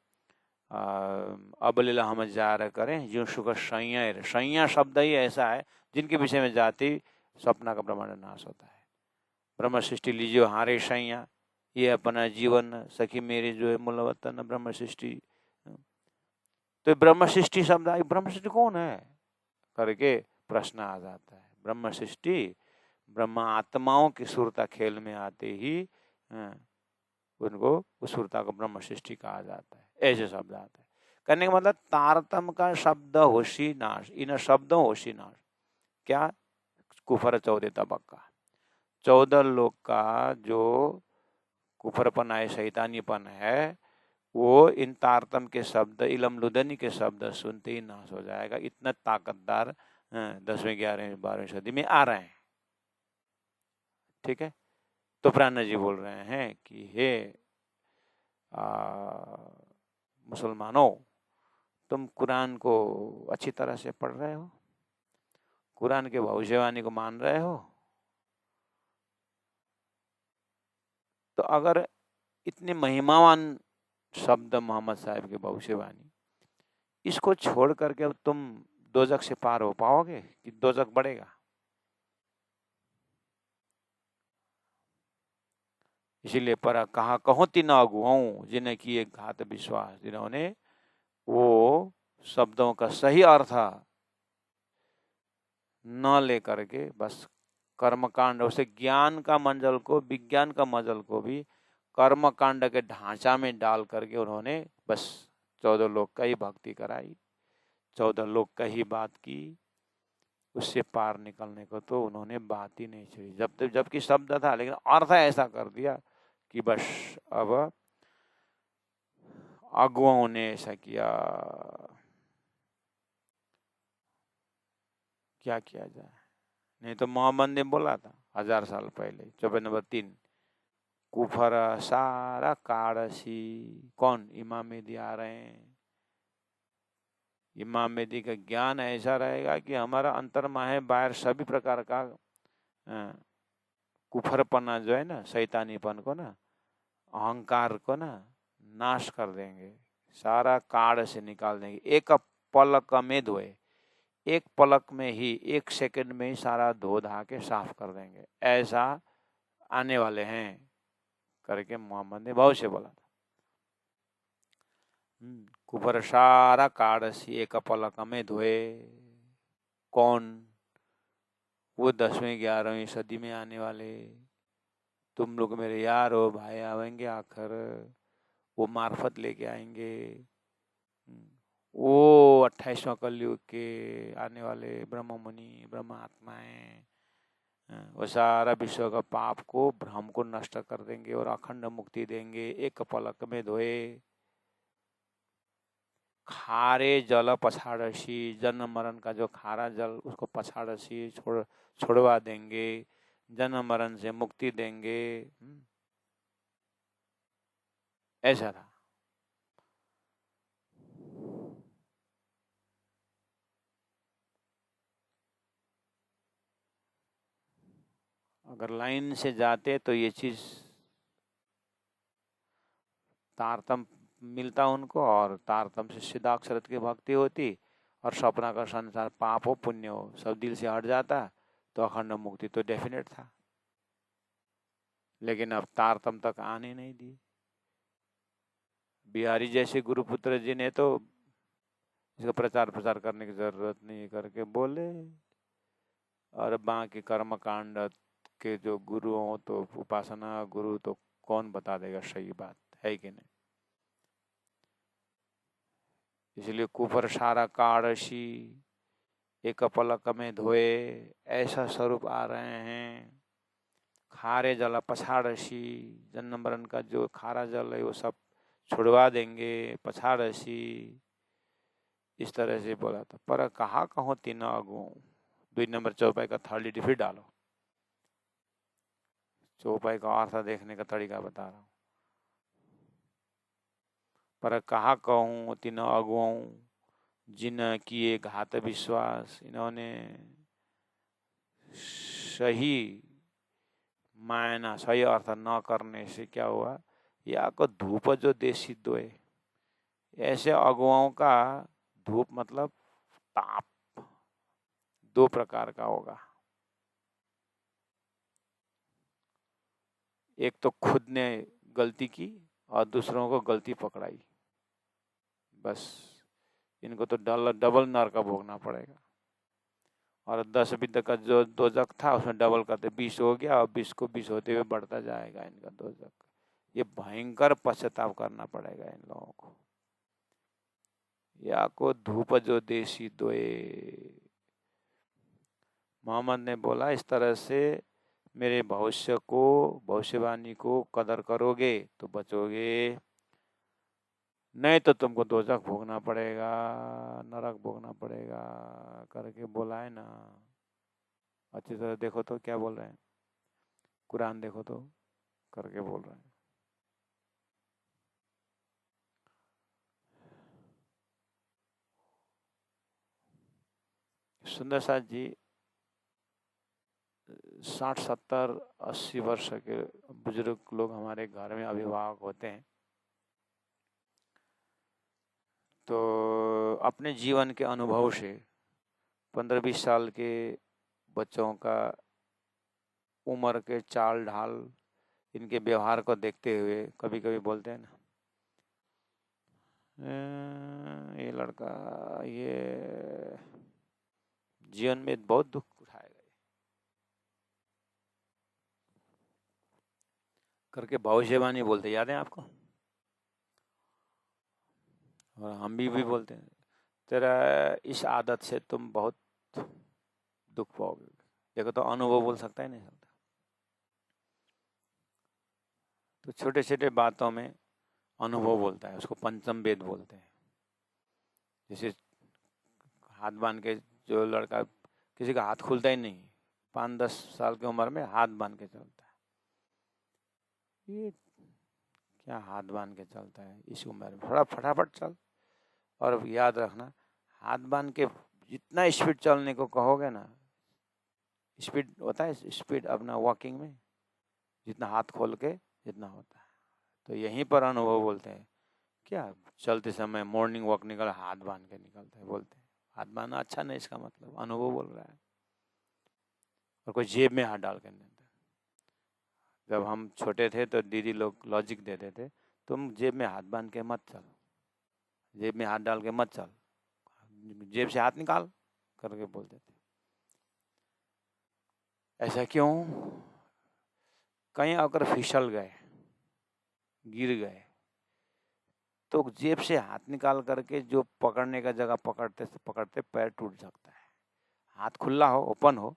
अबलीला हम जार करें जो सुख संज्ञा शब्द ही ऐसा है जिनके विषय में जाति स्वप्न का ब्रह्मांड नाश होता है। ब्रह्म सृष्टि लीजिए हारे संज्ञा, ये अपना जीवन सखी मेरी जो है मूलवतन ब्रह्म सृष्टि। तो ब्रह्म सृष्टि शब्द, ब्रह्म सृष्टि कौन है करके प्रश्न आ जाता है। ब्रह्म सृष्टि ब्रह्म आत्माओं की सुरता खेल में आते ही उनको उस सुरता को ब्रह्म सृष्टि कहा जाता है। ऐसे शब्द आते हैं। कहने का मतलब तारतम का शब्द होशी नाश, इन शब्दों होशी नाश क्या? कुफर 14 तबक का, 14 लोक का जो कुफरपन है, शैतानीपन है, वो इन तारतम के शब्द, इलम लुदनी के शब्द सुनते ही नाश हो जाएगा। इतना ताकतदार 10वीं 11वीं 12वीं सदी में आ रहे हैं। ठीक है, तो प्राण जी बोल रहे हैं कि हे मुसलमानों, तुम कुरान को अच्छी तरह से पढ़ रहे हो, कुरान के भविष्यवाणी को मान रहे हो, तो अगर इतने महिमावान शब्द मोहम्मद साहब के भविष्यवाणी, इसको छोड़ करके अब तुम दोजख से पार हो पाओगे कि दोजख बढ़ेगा? इसीलिए पर कहा कहो तीन अगुओं जिन्हें किए घात विश्वास, जिन्होंने वो शब्दों का सही अर्थ न लेकर के बस कर्मकांड, उसे ज्ञान का मंजल को, विज्ञान का मंजल को भी कर्मकांड के ढांचा में डाल करके उन्होंने बस 14 लोग का ही भक्ति कराई, 14 लोग का ही बात की, उससे पार निकलने को तो उन्होंने बात ही नहीं छोड़ी। जबकि शब्द था लेकिन अर्थ ऐसा कर दिया कि बस अब अगुवाओं ने ऐसा किया, क्या किया जाए। नहीं तो मोहम्मद ने बोला था 1000 साल पहले, चौपाई नंबर 3, कुफर सारा काड़सी। कौन? इमाम मेहदी आ रहे हैं। इमाम मेहदी का ज्ञान ऐसा रहेगा कि हमारा अंतर्मा है बाहर सभी प्रकार का कुफरपना जो है ना, शैतानीपन को ना, अहंकार को ना नाश कर देंगे, सारा काड़ से निकाल देंगे। एक पलक में धोए, एक पलक में ही, एक सेकंड में ही सारा धो धा के साफ कर देंगे, ऐसा आने वाले हैं करके मोहम्मद ने भाव से बोला था। कुफर सारा काड़सी एक पलक में धोए। कौन? वो 10वीं 11वीं सदी में आने वाले, तुम लोग मेरे यार हो, भाई आवेंगे आखिर, वो मार्फत लेके आएंगे। वो 28वां कलयुग के आने वाले ब्रह्म मुनि, ब्रह्म आत्माएं, वो सारा विश्व का पाप को, भ्रम को नष्ट कर देंगे और अखंड मुक्ति देंगे, एक पलक में धोए। खारे जल पछाड़सी, जन्म मरण का जो खारा जल उसको पछाड़सी छोड़वा देंगे, जन्म मरण से मुक्ति देंगे। ऐसा था। अगर लाइन से जाते तो ये चीज तारतम मिलता उनको, और तारतम से सिद्धाक्षरत की भक्ति होती, और सपना का संसार पाप हो पुण्य हो सब दिल से हट जाता, तो अखंड मुक्ति तो डेफिनेट था। लेकिन अब तारतम तक आने नहीं दी। बिहारी जैसे गुरुपुत्र जी ने तो इसका प्रचार प्रसार करने की जरूरत नहीं करके बोले, और बाकी कर्म कांड के जो गुरु हो तो उपासना गुरु तो कौन बता देगा सही बात है कि नहीं। इसलिए कुफर सारा काड़सी एक पलक में धोए, ऐसा स्वरूप आ रहे हैं। खारे जल पछाड़सी, जन्म मरण का जो खारा जल है वो सब छुड़वा देंगे, पछाड़सी, इस तरह से बोला था। पर कहा कहो तीन अगुओं, 2 नंबर चौपाई का थर्ड लिटी फिर डालो, चौपाई का अर्थ देखने का तरीका बता रहा हूं। पर कहा कहूँ तीन अगुओं, जिन किए घात विश्वास, इन्होंने सही मायना, सही अर्थ न करने से क्या हुआ, या को धूप जो देशी दोए, ऐसे अगुवाओं का धूप मतलब ताप 2 प्रकार का होगा। एक तो खुद ने गलती की और दूसरों को गलती पकड़ाई, बस इनको तो डबल नरक भोगना पड़ेगा। और 10 विद्या का जो दोजक था उसमें डबल करते 20 हो गया, और 20 को 20 होते हुए बढ़ता जाएगा इनका दोजक। ये भयंकर पश्चाताप करना पड़ेगा इन लोगों को। या को धूप जो देशी दोए, मोहम्मद ने बोला इस तरह से मेरे भविष्य को, भविष्यवाणी को कदर करोगे तो बचोगे, नहीं तो तुमको दोजक भोगना पड़ेगा, नरक भोगना पड़ेगा करके बोला है ना। अच्छी तरह देखो तो क्या बोल रहे हैं, कुरान देखो तो करके बोल रहे हैं। सुंदर साथ जी 60 70 80 वर्ष के बुजुर्ग लोग हमारे घर में अभिभावक होते हैं, तो अपने जीवन के अनुभव से 15-20 साल के बच्चों का उम्र के चाल ढाल, इनके व्यवहार को देखते हुए कभी कभी बोलते हैं ना, ये लड़का ये जीवन में बहुत दुख उठाएगा करके भविष्यवाणी बोलते, याद है आपको? और हम भी बोलते हैं तेरा इस आदत से तुम बहुत दुख पाओगे। देखो तो अनुभव बोल सकता है नहीं सकता। तो छोटे छोटे बातों में अनुभव बोलता है, उसको पंचम वेद बोलते हैं। जैसे हाथ बांध के जो लड़का, किसी का हाथ खुलता ही नहीं, 5-10 साल की उम्र में हाथ बांध के चलता है। ये क्या हाथ बांध के चलता है इस उम्र में? थोड़ा फटाफट चल। और याद रखना, हाथ बांध के जितना स्पीड चलने को कहोगे ना, स्पीड होता है स्पीड अपना वॉकिंग में, जितना हाथ खोल के जितना होता है। तो यहीं पर अनुभव बोलते हैं। क्या चलते समय मॉर्निंग वॉक निकल हाथ बांध के निकलते हैं, बोलते हैं हाथ बांधना अच्छा नहीं, इसका मतलब अनुभव बोल रहा है। और कोई जेब में हाथ डाल के नहीं देता। जब हम छोटे थे तो दीदी लोग लॉजिक देते थे, तुम जेब में हाथ बांध के मत चल, जेब में हाथ डाल के मत चल, जेब से हाथ निकाल करके बोलते थे। ऐसा क्यों? कहीं अगर फिसल गए, गिर गए, तो जेब से हाथ निकाल करके जो पकड़ने का जगह पकड़ते पकड़ते पैर टूट सकता है। हाथ खुला हो, ओपन हो,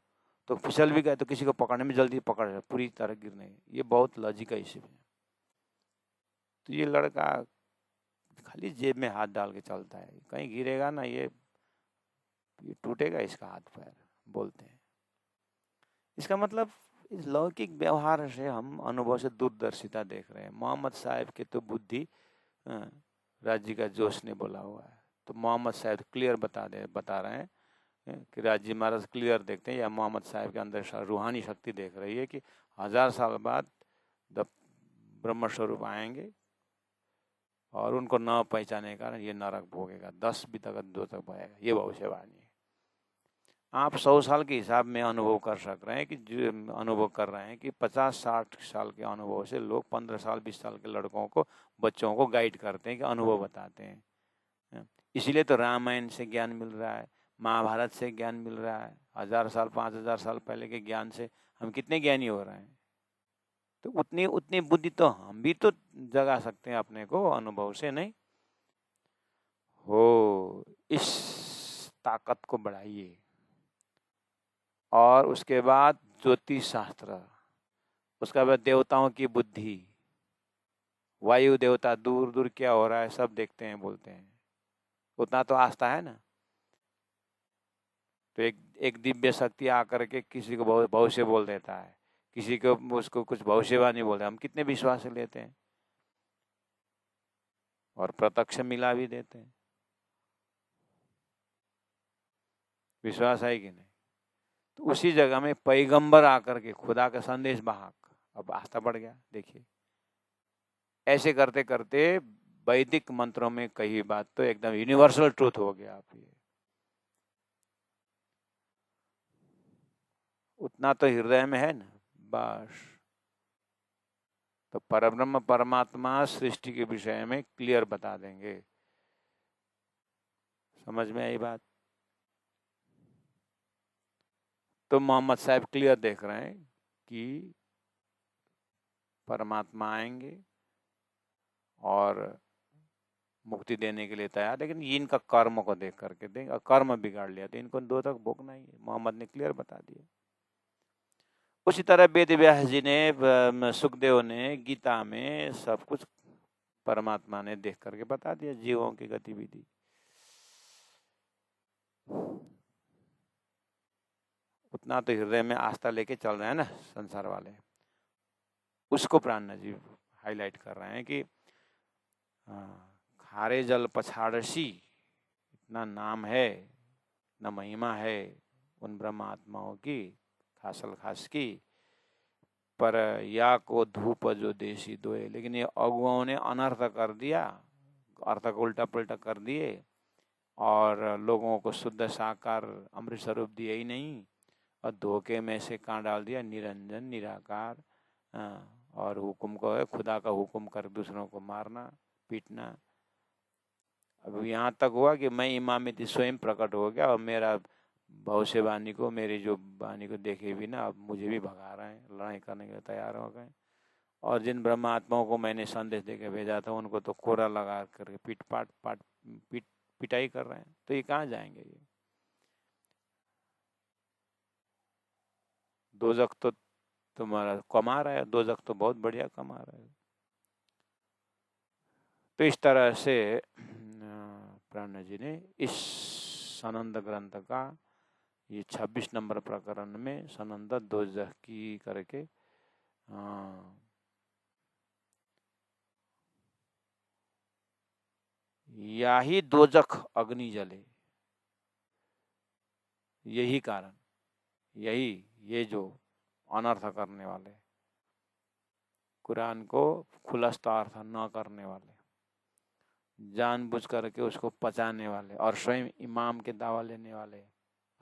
तो फिसल भी गए तो किसी को पकड़ने में जल्दी पकड़ पूरी तरह गिरने। ये बहुत लॉजिक है इसमें। तो ये लड़का खाली जेब में हाथ डाल के चलता है, कहीं गिरेगा ना, ये टूटेगा इसका हाथ पैर, बोलते हैं। इसका मतलब इस लौकिक व्यवहार से हम अनुभव से दूरदर्शिता देख रहे हैं। मोहम्मद साहब की तो बुद्धि राजी का जोश ने बोला हुआ है। तो मोहम्मद साहब क्लियर बता रहे हैं कि राजी महाराज क्लियर देखते हैं, या मोहम्मद साहब के अंदर रूहानी शक्ति देख रही है कि 1000 साल बाद जब ब्रह्म स्वरूप आएंगे और उनको न पहचाने का ये नरक भोगेगा, 10 भी तक 2 तक भोगेगा। ये भविष्यवाणी है। आप 100 साल के हिसाब में अनुभव कर सक रहे हैं कि जो अनुभव कर रहे हैं कि 50-60 साल के अनुभव से लोग 15 साल 20 साल के लड़कों को, बच्चों को गाइड करते हैं, कि अनुभव बताते हैं। इसीलिए तो रामायण से ज्ञान मिल रहा है, महाभारत से ज्ञान मिल रहा है। 1000 साल 5000 साल पहले के ज्ञान से हम कितने ज्ञानी हो रहे हैं। तो उतनी उतनी बुद्धि तो हम भी तो जगा सकते हैं अपने को अनुभव से, नहीं हो? इस ताकत को बढ़ाइए। और उसके बाद ज्योतिष शास्त्र, उसके बाद देवताओं की बुद्धि, वायु देवता दूर दूर क्या हो रहा है सब देखते हैं, बोलते हैं। उतना तो आस्था है ना। तो एक दिव्य शक्ति आकर के किसी को भविष्य बोल देता है, किसी को उसको कुछ भविष्यवाणी बोलते हैं, हम कितने विश्वास से लेते हैं और प्रत्यक्ष मिला भी देते हैं। विश्वास है कि नहीं? तो उसी जगह में पैगंबर आकर के खुदा का संदेश वाहक, अब आस्था बढ़ गया। देखिए ऐसे करते करते वैदिक मंत्रों में कही बात तो एकदम यूनिवर्सल ट्रूथ हो गया। आप ये उतना तो हृदय में है ना, बस। तो परब्रह्म परमात्मा सृष्टि के विषय में क्लियर बता देंगे। समझ में आई बात? तो मोहम्मद साहब क्लियर देख रहे हैं कि परमात्मा आएंगे और मुक्ति देने के लिए तैयार, लेकिन ये इनका कर्म को देख करके देंगे। कर्म बिगाड़ लिया तो इनको 2 तक भोगना ही है। मोहम्मद ने क्लियर बता दिया। उसी तरह वेद व्यास जी ने, सुखदेव ने गीता में सब कुछ परमात्मा ने देख करके बता दिया, जीवों की गतिविधि। उतना तो हृदय में आस्था लेके चल रहे हैं ना संसार वाले। उसको प्राण जी हाईलाइट कर रहे हैं कि खारे जल पछाड़सी, इतना नाम है, न महिमा है उन ब्रह्म आत्माओं की खासल खास की, पर या को धूप जो देशी दोए। लेकिन ये अगुओं ने अनर्थ कर दिया, अर्थ को उल्टा पुल्टा कर दिए और लोगों को शुद्ध साकार अमृत स्वरूप दिया ही नहीं, और धोखे में से कहाँ डाल दिया, निरंजन निराकार। और हुक्म को है, खुदा का हुक्म कर दूसरों को मारना पीटना। अब यहाँ तक हुआ कि मैं इमामती स्वयं प्रकट हो गया और मेरा भविष्यवाणी को, मेरी जो वाणी को देखे भी ना, अब मुझे भी भगा रहे हैं, लड़ाई करने के लिए तैयार हो गए। और जिन ब्रह्मात्माओं को मैंने संदेश देके भेजा था उनको तो कोरा लगा करके पीट पाट पिटाई कर रहे हैं, तो ये कहाँ जाएंगे? ये दोजख तो तुम्हारा कमा रहा है, दोजख तो बहुत बढ़िया कमा रहा है। तो इस तरह से प्राण जी ने इस सनंद ग्रंथ का ये 26 नंबर प्रकरण में सनंद दोजख की करके या ही दोजख अग्नि जले, यही कारण, यही ये जो अनर्थ करने वाले, कुरान को खुलस्ता अर्थ न करने वाले, जानबूझ करके उसको पचाने वाले और स्वयं इमाम के दावा लेने वाले,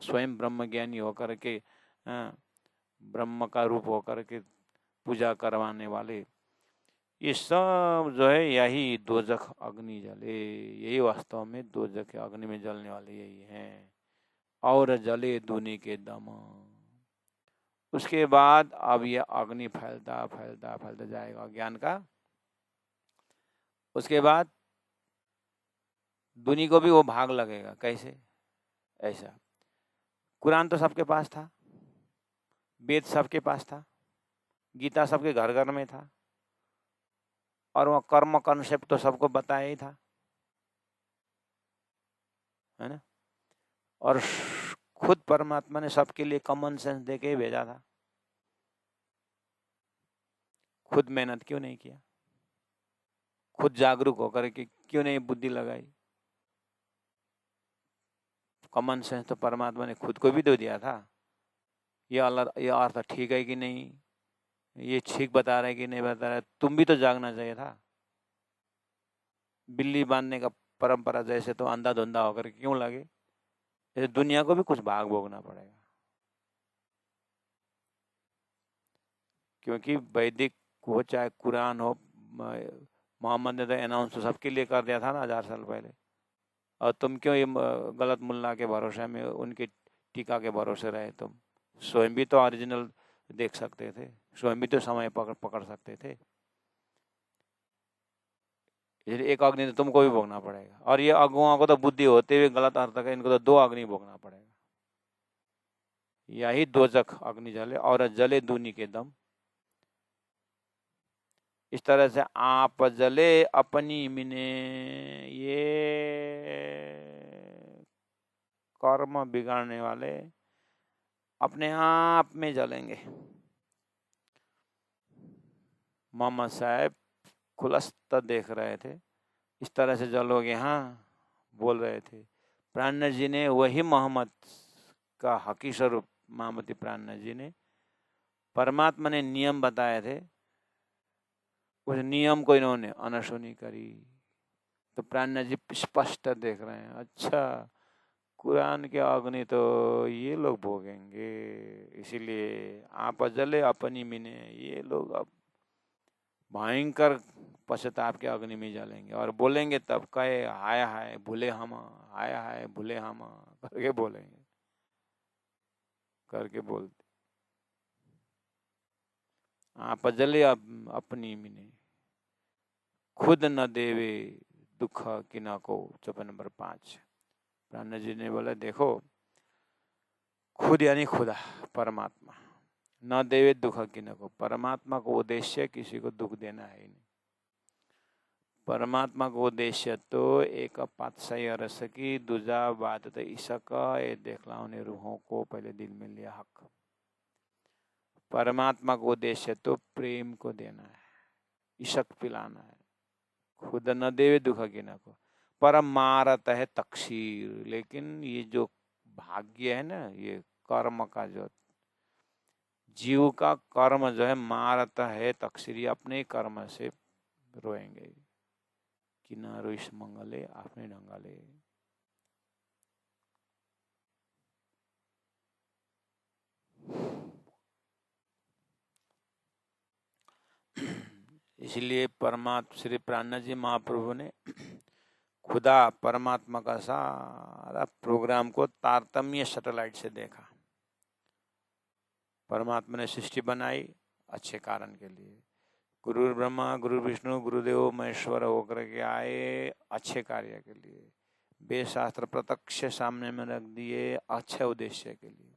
स्वयं ब्रह्म ज्ञानी होकर के ब्रह्म का रूप होकर के पूजा करवाने वाले, ये सब जो है यही दोजख अग्नि जले, यही वास्तव में दोजख अग्नि में जलने वाले यही हैं। और जले दूनी के दम, उसके बाद अब यह अग्नि फैलता फैलता फैलता जाएगा ज्ञान का। उसके बाद दुनी को भी वो भाग लगेगा। कैसे? ऐसा, कुरान तो सबके पास था, वेद सबके पास था, गीता सबके घर घर में था, और वह कर्म कॉन्सेप्ट तो सबको बताया ही था, है ना। और खुद परमात्मा ने सबके लिए कॉमन सेंस दे के ही भेजा था। खुद मेहनत क्यों नहीं किया? खुद जागरूक होकर के क्यों नहीं बुद्धि लगाई? कॉमन सेंस तो परमात्मा ने खुद को भी दे दिया था। ये अर्थ ठीक है कि नहीं, ये ठीक बता रहे कि नहीं बता रहे, तुम भी तो जागना चाहिए था। बिल्ली बांधने का परंपरा जैसे तो अंधा धुंधा होकर क्यों लगे? जैसे दुनिया को भी कुछ भाग भोगना पड़ेगा, क्योंकि वैदिक हो चाहे कुरान हो, मोहम्मद ने तो अनाउंस तो सबके लिए कर दिया था ना 1000 साल पहले। और तुम क्यों ये गलत मुल्ला के भरोसे में, उनकी टीका के भरोसे रहे? तुम स्वयं भी तो ओरिजिनल देख सकते थे, स्वयं भी तो समय पकड़ सकते थे। एक अग्नि तो तुमको भी भोगना पड़ेगा, और ये अगुओं को तो बुद्धि होते हुए गलत अर्थ का इनको तो 2 अग्नि भोगना पड़ेगा। यही दोजख अग्नि जले और जले दूनी के दम। इस तरह से आप जले अपनी मिने, ये कर्म बिगाड़ने वाले अपने आप में जलेंगे। मोहम्मद साहब खुलस्त देख रहे थे, इस तरह से जलोगे, हाँ बोल रहे थे। प्राण जी ने वही मोहम्मद का हकी स्वरूप, महामती प्राण जी ने, परमात्मा ने नियम बताए थे, उस नियम को इन्होंने अनसुनी करी। तो प्राण जी स्पष्ट देख रहे हैं, अच्छा कुरान के अग्नि तो ये लोग भोगेंगे, इसीलिए आप जले अपनी मिने, ये लोग अब भयंकर पश्चाताप के अग्नि में जलेंगे और बोलेंगे तब कहे हाय हाय भूले हम, हाय हाय भूले हम करके बोलेंगे, करके बोलते आप जले अपनी मिने, खुद न देवे दुख किना को। चौपन नंबर 5 प्राण जी ने बोला, देखो खुद यानी खुदा परमात्मा, न देवे दुख किना को, परमात्मा को उद्देश्य किसी को दुख देना है ही नहीं। परमात्मा को उद्देश्य तो एक पातशाही अरस की दूजा बात तो ईशक ये देखला उन्हें रूहों को पहले दिल में लिया हक। परमात्मा को उद्देश्य तो प्रेम को देना है, ईशक पिलाना है, खुद न देवे दुख किना को। परम मारत है तकसीर, लेकिन ये जो भाग्य है ना, ये कर्म का जो जीव का कर्म जो है, मारत है तकसीर, अपने कर्म से रोएंगे कि ना रोइस मंगले अपने ढंगाले। इसलिए परमात्मा श्री प्राण जी महाप्रभु ने खुदा परमात्मा का सारा प्रोग्राम को तारतम्य सैटेलाइट से देखा। परमात्मा ने सृष्टि बनाई अच्छे कारण के लिए, गुरु ब्रह्मा गुरु विष्णु गुरुदेव महेश्वर होकर के आए अच्छे कार्य के लिए, वेद शास्त्र प्रत्यक्ष सामने में रख दिए अच्छे उद्देश्य के लिए।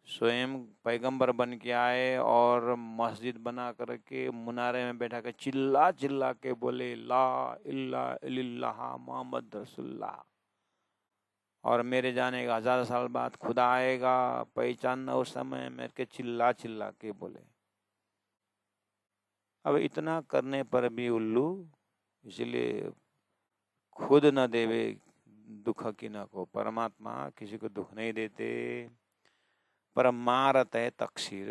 स्वयं पैगंबर बन के आए और मस्जिद बना करके मुनारे में बैठा कर चिल्ला चिल्ला के बोले ला इल्ला इल्लल्लाह मोहम्मद रसूलुल्लाह, और मेरे जाने का 1000 साल बाद खुदा आएगा पहचानना उस समय मेरे के चिल्ला चिल्ला के बोले। अब इतना करने पर भी उल्लू, इसलिए खुद न देवे दुख की न को, परमात्मा किसी को दुख नहीं देते, पर मारत है तकसीर,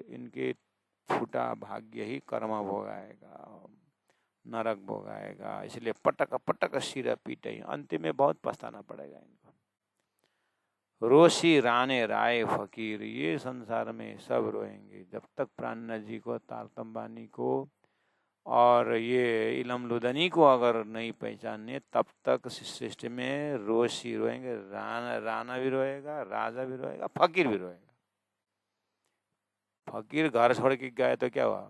इनके फूटा भाग्य ही कर्म भोगाएगा, नरक भोगाएगा। इसलिए पटक पटक सिर पीटे, अंतिम में बहुत पछताना पड़ेगा इनको। रोशी राने राय फकीर, ये संसार में सब रोएंगे जब तक प्राणनाथ जी को, तारतम बानी को और ये इलम लुदनी को अगर नहीं पहचाने तब तक सृष्टि में रोशी रोएंगे। राना भी रोएगा, राजा भी रोएगा, फकीर भी रोएगा। फकीर घर छोड़ के गए तो क्या हुआ,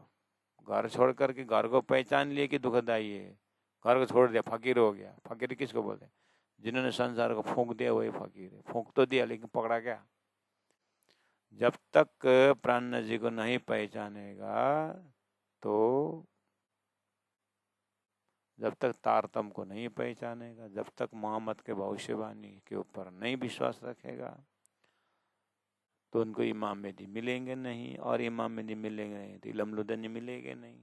घर छोड़ करके घर को पहचान लिए कि दुखदाई है, घर को छोड़ दिया फकीर हो गया। फकीर किसको बोलते हैं? जिन्होंने संसार को फूंक दिया वही फकीर है। फूंक तो दिया लेकिन पकड़ा क्या? जब तक प्राणनाथ जी को नहीं पहचानेगा, तो जब तक तारतम को नहीं पहचानेगा, जब तक मोहम्मद के भविष्यवाणी के ऊपर नहीं विश्वास रखेगा, तो उनको इमाम मेहदी मिलेंगे नहीं, और इमाम मेहदी मिलेंगे नहीं तो इलम लुदनी मिलेंगे नहीं,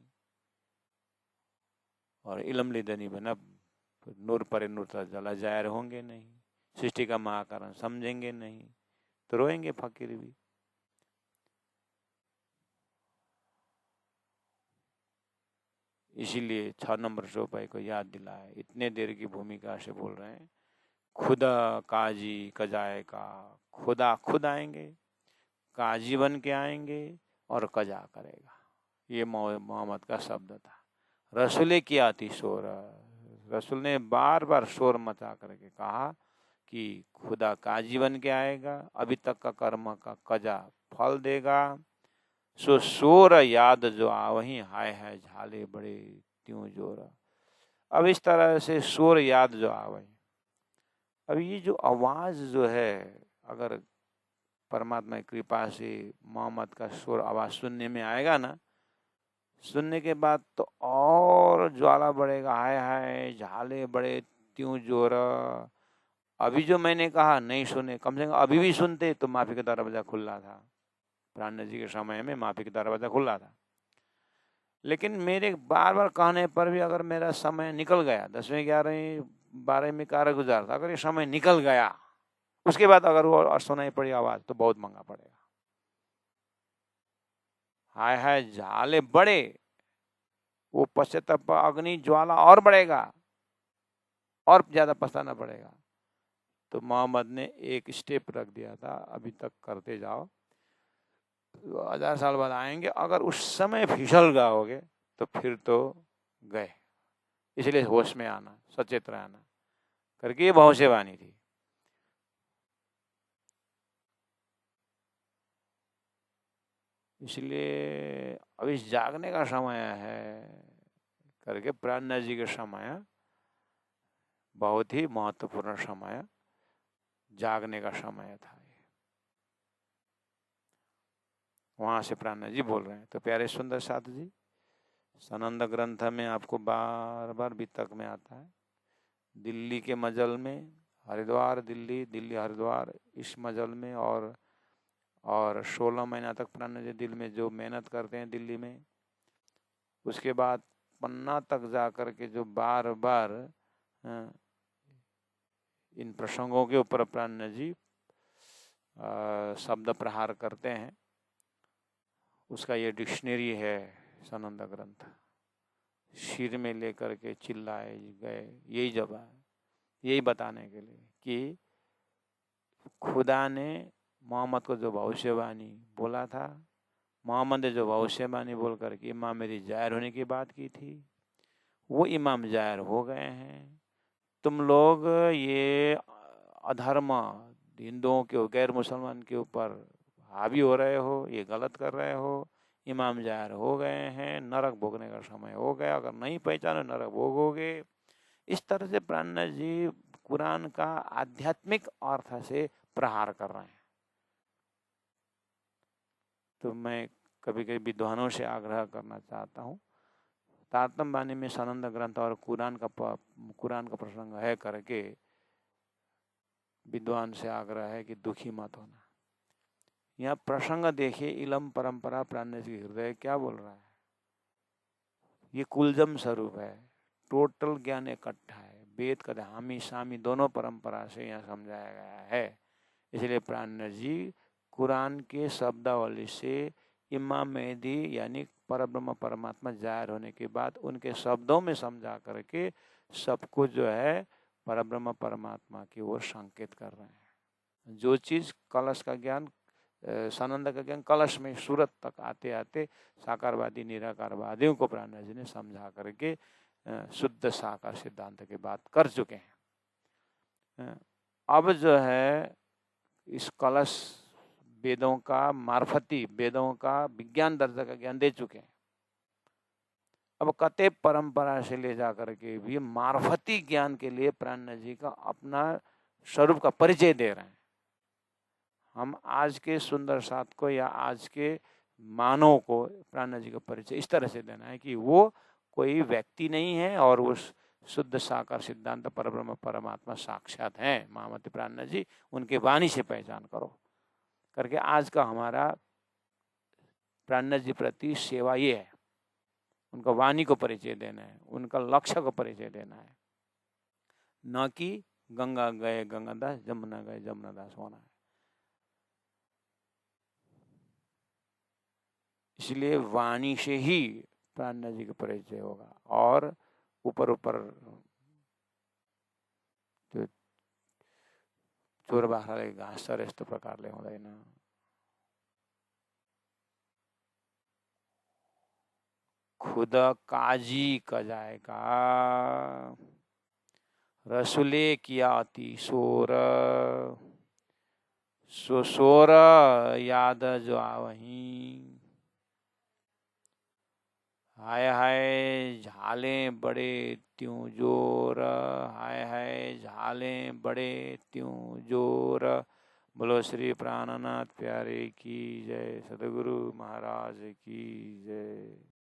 और इलम लुदनी बना नूर पर नूर तक जला जाहिर होंगे नहीं, सृष्टि का महाकारण समझेंगे नहीं, तो रोएंगे फकीर भी। इसीलिए 6 नंबर चौपाई को याद दिलाए, इतने देर की भूमिका से बोल रहे हैं। खुदा काजी कजाए का, खुदा खुद आएंगे, काजी बन के आएंगे और कजा करेगा। ये मोहम्मद का शब्द था। रसूल किया थी शोर, रसूल ने बार बार शोर मचा करके कहा कि खुदा काजी बन के आएगा, अभी तक का कर्म का कजा फल देगा। सो शोर याद जो आवही, हाय हाय झाले बड़े त्यों जोर। अब इस तरह से शोर याद जो आवही, अब ये जो आवाज जो है, अगर परमात्मा की कृपा से मोहम्मद का शोर आवाज सुनने में आएगा ना, सुनने के बाद तो और ज्वाला बढ़ेगा, हाय हाय झाले बड़े त्यों जोर। अभी जो मैंने कहा नहीं सुने, कम से कम अभी भी सुनते तो माफी का दरवाजा खुला था। प्राणनाथ जी के समय में माफी का दरवाजा खुला था, लेकिन मेरे बार बार कहने पर भी अगर मेरा समय निकल गया, 10वीं 11वीं 12वीं कार्य गुजार था, अगर ये समय निकल गया, उसके बाद अगर वो सुनाई पड़ी आवाज तो बहुत महंगा पड़ेगा। हाय हाय झाले बड़े, वो पश्चाताप अग्नि ज्वाला और बढ़ेगा और ज्यादा पछताना पड़ेगा। तो मोहम्मद ने एक स्टेप रख दिया था, अभी तक करते जाओ, 1000 साल बाद आएंगे, अगर उस समय फिसल जाओगे तो फिर तो गए। इसलिए होश में आना, सचेत रहना करके ये भविष्यवाणी थी। इसलिए अब इस जागने का समय है करके प्राणनाथ जी का समय बहुत ही महत्वपूर्ण समय, जागने का समय था। वहां से प्राणनाथ जी बोल रहे हैं। तो प्यारे सुंदर साथ जी, सनंद ग्रंथ में आपको बार बार वितर्क में आता है, दिल्ली के मजल में, हरिद्वार दिल्ली, दिल्ली हरिद्वार, इस मजल में और 16 महीना तक प्राणनाथ जी दिल में जो मेहनत करते हैं दिल्ली में, उसके बाद पन्ना तक जा कर के जो बार बार इन प्रसंगों के ऊपर प्राणनाथ जी शब्द प्रहार करते हैं, उसका ये डिक्शनरी है सनंद ग्रंथ। सिर में लेकर के चिल्लाए गए, यही जवाब, यही बताने के लिए कि खुदा ने मोहम्मद को जो भविष्यवाणी बोला था, मोहम्मद ने जो भविष्यवाणी बोल करके इमाम मेरी जाहिर होने की बात की थी, वो इमाम जाहिर हो गए हैं। तुम लोग ये अधर्म हिंदुओं के, गैर मुसलमान के ऊपर हावी हो रहे हो, ये गलत कर रहे हो, इमाम जाहिर हो गए हैं, नरक भोगने का समय हो गया, अगर नहीं पहचानो नरक भोगोगे। इस तरह से प्राणनाथ जी कुरान का आध्यात्मिक अर्थ से प्रहार कर रहे हैं। तो मैं कभी कभी विद्वानों से आग्रह करना चाहता हूँ, तारतम्य बानी में सनंद ग्रंथ और कुरान का प्रसंग है करके विद्वान से आग्रह है कि दुखी मत होना। यहाँ प्रसंग देखिए, इलम परंपरा प्राणनाथ जी हृदय क्या बोल रहा है। ये कुलजम स्वरूप है, टोटल ज्ञान इकट्ठा है। वेद का हामी सामी दोनों परंपरा से यहाँ समझाया गया है। इसलिए प्राणनाथ जी कुरान के शब्दावली से इमाम मेहदी यानी परब्रह्म परमात्मा जाहिर होने के बाद उनके शब्दों में समझा करके सबको जो है परब्रह्म परमात्मा की ओर संकेत कर रहे हैं। जो चीज कलश का ज्ञान, सानंद का ज्ञान कलश में सूरत तक आते आते साकारवादी निराकारवादियों को प्राणनाथ जी ने समझा करके शुद्ध साकार सिद्धांत की बात कर चुके हैं। अब जो है इस कलश वेदों का मार्फती, वेदों का विज्ञान दर्जा का ज्ञान दे चुके हैं। अब कते परंपरा से ले जा करके भी मार्फती ज्ञान के लिए प्राणनाथ जी का अपना स्वरूप का परिचय दे रहे हैं। हम आज के सुंदर साथ को या आज के मानव को प्राणनाथ जी का परिचय इस तरह से देना है कि वो कोई व्यक्ति नहीं है और उस शुद्ध साकार सिद्धांत परब्रह्म परमात्मा साक्षात हैं महामती प्राणनाथ जी, उनके वाणी से पहचान करो करके आज का हमारा प्राणनाथ जी प्रति सेवा ये है। उनका वाणी को परिचय देना है, उनका लक्ष्य को परिचय देना है, न कि गंगा गए गंगादास, जमुना गए जमुनादास होना है। इसलिए वाणी से ही प्राणनाथ जी का परिचय होगा। और ऊपर ऊपर जो चोर बाख्राले घाँस चरे यस्तो प्रकारले हुँदैन। खुद काजी कजाएका रसुले किया अति शोर, सो शोर याद जो आवहीं। हाय हाय झालें बड़े त्यों जोर, हाय हाय झालें बड़े त्यों जोर। बोलो श्री प्राणनाथ प्यारे की जय, सदगुरु महाराज की जय।